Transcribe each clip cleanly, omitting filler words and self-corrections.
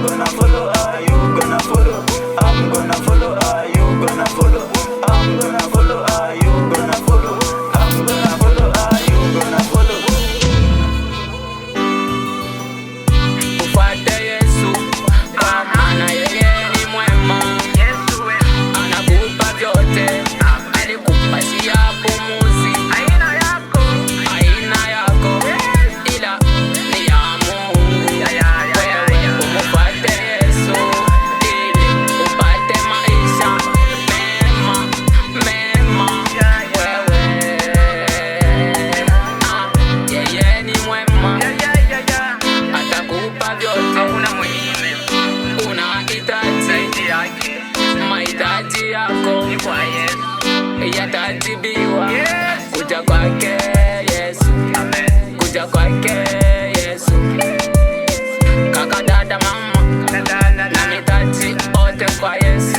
I'm gonna follow, are you gonna follow? I'm gonna follow, are you gonna follow? I'm gonna follow, are you gonna follow? I'm gonna follow, are you gonna follow? Ufuate Yesu, kwa maana yeye ni mwema. Anakupa vyote, alikupatia pumzi. Aina yako, ila ni ya Mungu. Wewe umfuate Yesu, ili upate maisha mema. Yeye ni mwema, atakupa vyote unahitaji. Mahitaji yako yatajibiwa. Kuja kwake Yesu, kuja kwake Yesu. Kaka, dada, mama, na mitaji ote kwa Yesu.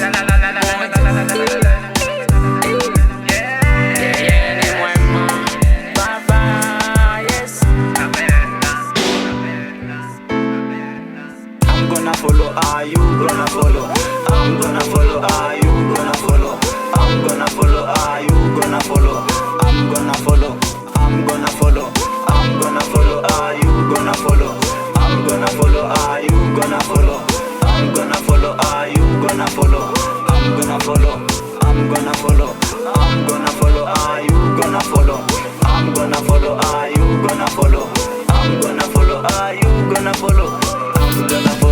Yeye ni mwema, Baba Yesu. I'm gonna follow, are you gonna follow? I'm gonna follow, are you gonna follow? I'm gonna follow, are you gonna follow? I'm gonna follow, I'm gonna follow, I'm gonna follow, are you gonna follow? I'm gonna follow, are you gonna follow? I'm gonna follow, are you gonna follow? I'm gonna follow, I'm gonna follow, I'm gonna follow, are you gonna follow? I'm gonna follow, are you gonna follow? I'm gonna follow, are you gonna follow? I'm gonna follow.